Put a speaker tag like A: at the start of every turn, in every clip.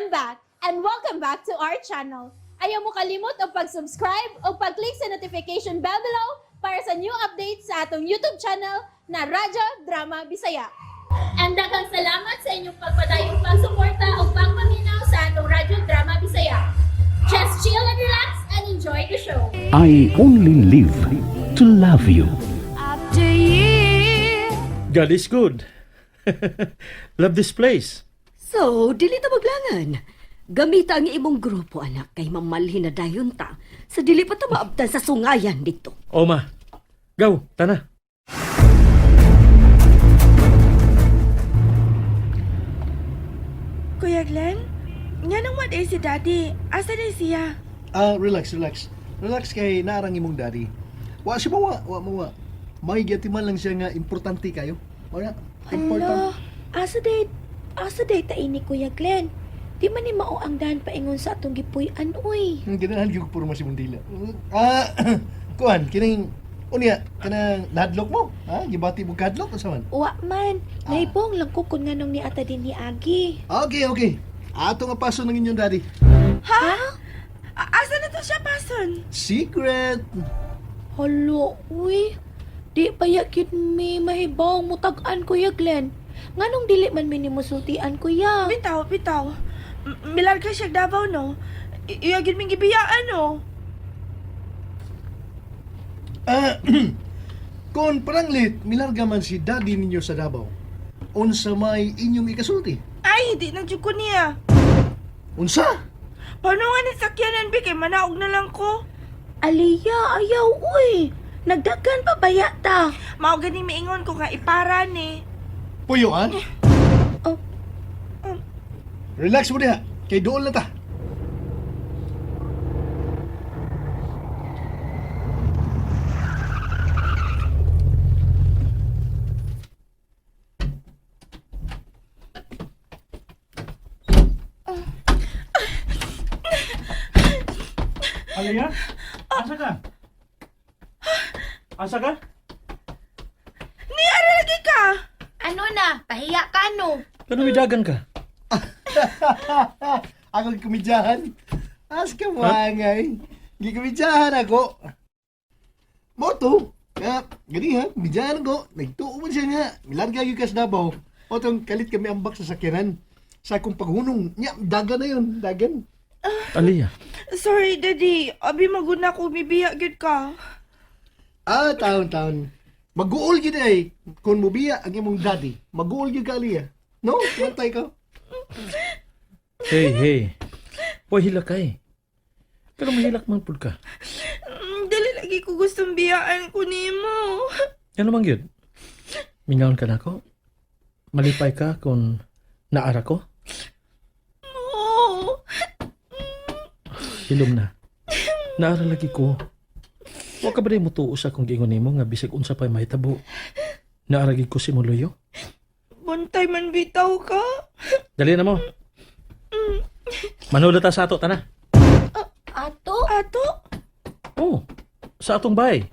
A: I'm back, and welcome back to our channel. Ayaw mo kalimot o pag-subscribe o pag-click sa notification bell below para sa new updates sa atong YouTube channel na Radyo Drama Bisaya. And daghang salamat sa inyong pagpadayong pagsuporta o pagpaminaw sa atong Radyo Drama Bisaya. Just chill and relax and enjoy the show.
B: I only live to love you.
C: God is good. Love this place.
D: So, dili ta maglangan. Gamita ang imong grupo, anak, kay mamalhin na dayon ta. Sa dili pa ta maabtan sa sungayan dito.
C: Oma, go, tana.
E: Kuya Glenn, nga nang what si Daddy? Asa na siya?
F: Relax. Relax kay naarang imong daddy. Wa siya mawa. May gatiman lang siya nga importante kayo. Wala,
E: Hello, asa day ta ini Kuya Glenn? Di man ni mao ang dahan paingon sa atong gipuy-an, uy.
F: Ganahan yung puro masibong dila. Kuhan, kining, unya, kanang nahadlok mo? Gibati mo kahadlok, asa man?
E: Wa man, naibong lang ko kung nganong ni ata din ni Agi.
F: Okay. Ato nga paso ng inyong daddy.
E: Ha? Asa na to siya pason?
F: Secret!
E: Halo, uy. Di pa yakit mi mahibawang mutag-an, Kuya Glenn. Nganong dili man mi ni musultian, Kuya? Bitaw. Milar ka siya Davao, no? Iyagin ming gibiyaan, no?
F: Kung paranglit, milarga man si daddy ninyo sa Davao. Unsa may inyong ikasulti?
E: Ay, di na jud ko niya.
F: Unsa?
E: Paano nga ni sakyanan, Bi? Kay manaog na lang ko. Aliya, ayaw, uy. Nagdagan pa ba yata? Mao gani miingon ko nga ipara ni.
F: Puyuan?
E: Oh.
F: Relax mo diha, kay doon na ta.
C: Alaya? Asa ka?
E: Ni ara lagi ka.
A: Ano na? Pahiya ka no?
C: Ganun midagan ka?
F: Ako kumidyahan. As ka mangay. Gikumidyahan ako. Moto. Gani ha, kumidyahan ako. Nagtuo man siya nga. Milarga yung kas Davao. O tong kalit kami ambak sa sakyanan. Sa akong paghunong. Dagan na yun. Dagan.
C: Alaya,
E: Sorry, Daddy. Abi maguna ko bibiya gyud ka.
F: Taon. Mag-uol yun ay. Kung mubiya ang imong daddy. Mag-uol yun ka, Aliyah. No? Mantay ka.
C: hey. Hoy, hilak ka eh. Pero mahilak man pud ka.
E: Dili lagi ko gustong biyaan ko nimo.
C: Ano mang yun? Mingaon ka na ko? Malipay ka kung naara ko?
E: No.
C: Hilom na. Naara lagi ko. Wa ka ba rin mo tuos akong giingon nimo nga bisag unsa pa'y mahitabo? Naaragi ko si Moloyo?
E: Buntay man bitaw ka.
C: Dali na mo. Manulot ta sa ato, tana.
E: Ato?
C: Oh, sa atong bahay.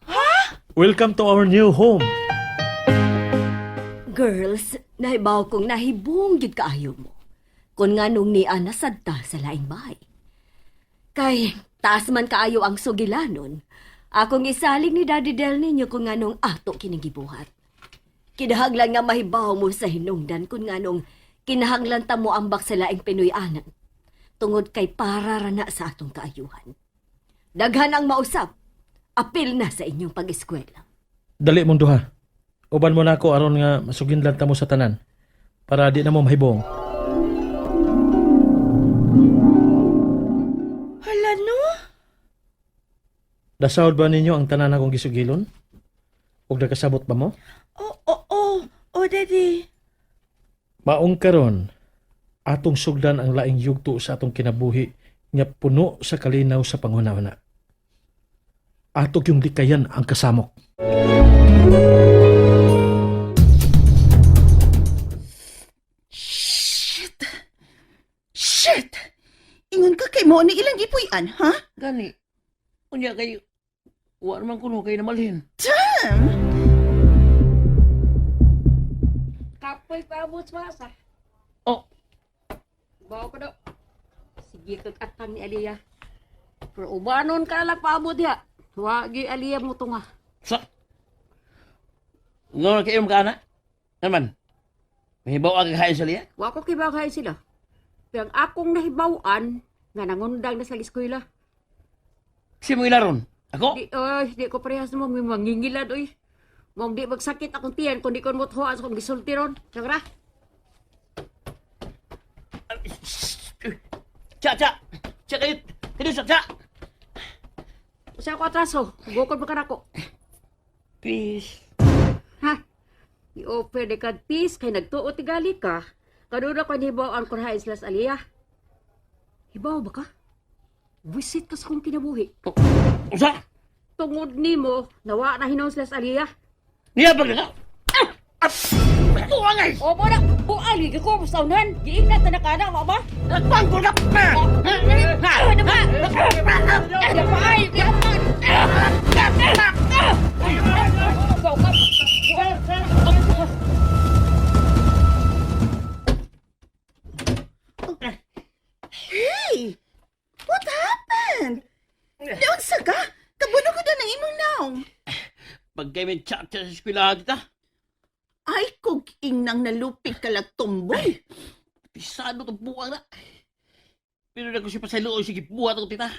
C: Ha? Welcome to our new home.
D: Girls, nahibaw kong nahibong gid kaayo mo. Kung nganong ni Ana sadta sa laing bahay. Kay, taas man kaayo ang sugilanon, akong isalig ni Daddy Del ninyo kung nganong ato kinigibuhat. Kinahanglan nga mahibaw mo sa hinungdan kung nganong kinahanglan ta mo ambak sa laing Pinoy-anan. Tungod kay pararana sa atong kaayuhan. Daghan ang mausap, apil na sa inyong pag-eskwela.
C: Dali mong duha. Uban mo na ako aron nga masuginlan ta mo sa tanan para di na mo mahibong.
E: Hala no?
C: Dasawd ba ninyo ang tanan akong gisugilon? Ug nakasabot ba mo?
E: Oh, Daddy.
C: Maong karon, atong sugdan ang laing yugto sa atong kinabuhi nga puno sa kalinaw sa panghuna-una. Atok yung likayan ang kasamok.
G: Shit! Ingon ka kay mo ni ilang gipuy-an, ha?
H: Gani. Unya kay wa naman kuno kay namalhin.
G: Damn!
A: Kapoy pa abot masa.
H: Oh. Bawa ko daw. Sige kag atang ni Aliyah. Pero ubanon ka lang paabot ya. Wagi Aliyah mo to nga.
I: Sa? Nga nakainom ka na? Naman? Mahibaw ang kahain sa liya?
H: Wa ko kibagay sila. Pero ang akong nahibawan nga nangundang na sa eskwela.
I: Si mo ilaron? Ako?
H: Di ko parehas mo may mangingilad oy. Mong di magsakit akong tiyan kung di ko mothoan sa kong gisulti ron. Sagra.
I: Cha! Cha kayo! Kayo cha!
H: Sa ako atraso, gukod mo ka na ko.
I: Peace.
H: Ha? I-offer de kad peace kay nagtuot tigali ka. Kanuna ko hibaw ang kurhain sila sa Aliyah. Hibaw ba ka? Visit ka sa kong kinabuhi.
I: Usa?
H: Tungod nimo, nawa na hinon sila sa Aliyah.
I: Niyabag na ka! Tuwangay!
H: O mo na, buali ka ko sa unan. Giingat na nakana, mo ba?
I: Nagpang ko na!
H: Ano ba? Ano ba? Ay, yaman! Ikaw ka!
G: Hey! What happened? Doon sa ka? Kabuno ko na ng imong naong.
I: Pag kayo may chat sa eskwelahan kita,
G: Ay, kung ingnang nalupig ka lang tumboy.
I: pisado itong buwang na. Pero na ko siya pasalo o sige buhat ako tita.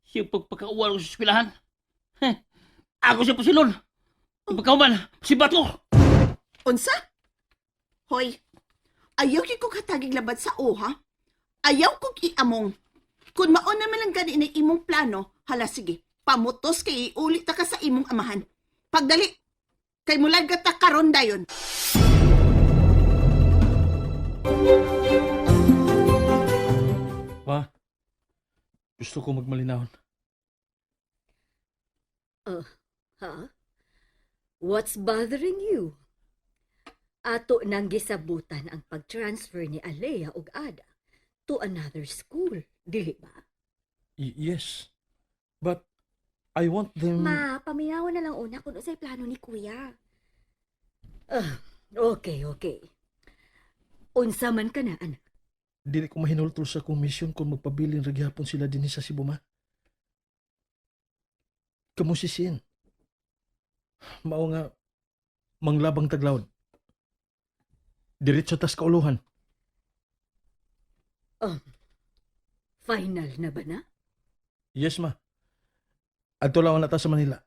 I: Siya pagpagkauwan ko sa eskwelahan. Ako siya pasilon. Pagkauman, si Bato.
G: Unsa? Hoy, ayaw ko katagig labad sa oha. Ayaw kong iamong. Kung maon naman lang gani na imong plano, hala sige, pamutos kay iulit ta ka sa imong amahan. Pagdali, kay mulad ka ta karon dayon.
C: Ma, gusto ko magmalinahon.
D: Ha? What's bothering you? Ato nang gisabutan ang pag-transfer ni Alea ug Ada to another school, dili ba?
C: Yes. But I want them...
D: Ma, paminawan na lang una kung usay plano ni Kuya. Okay. Unsa man ka na, anak?
C: Dili ko mahinultol sa komisyon kung magpabilin ragyapon sila din sa Cebu, ma. Kamusisin. Mao nga manglabang taglawd. Diretso tas kauluhan.
D: Final na ba na?
C: Yes, ma. Adto lang na ta sa Manila.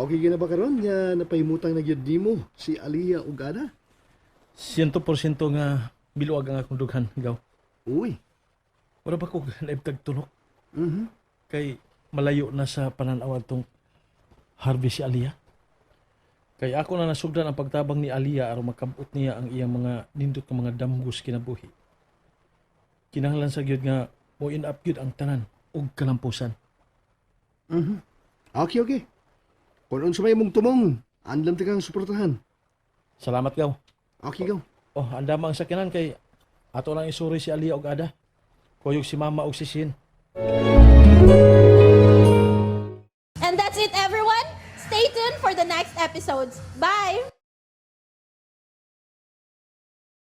F: Okay gina ba karon nga napahimutang na gyud nimo si Aliyah ug Ada?
C: 100% nga biluag ang akong dughan, gaw.
F: Uy.
C: Wala ba ko naibtag tunok?
F: Mhm.
C: Kay malayo na sa pananaw tong Harvey si Aliyah. Kay ako na nasugdan ang pagtabang ni Aliyah aron makabot niya ang iyang mga nindot nga mga damgus kinabuhi. Kinahanglan sa gyud nga mo in-up gyud ang tanan ug kalampusan.
F: Mhm. Okay. Kung unsa may mong tumong, andam ta kang suportahan.
C: Salamat, gaw.
F: Okay gaw.
C: Oh, andama ang sakinan kay ato lang isuri si Aliyah ug Ada. Kuyog si Mama ug si Sin.
A: And that's it, everyone. Stay tuned for the next episodes. Bye!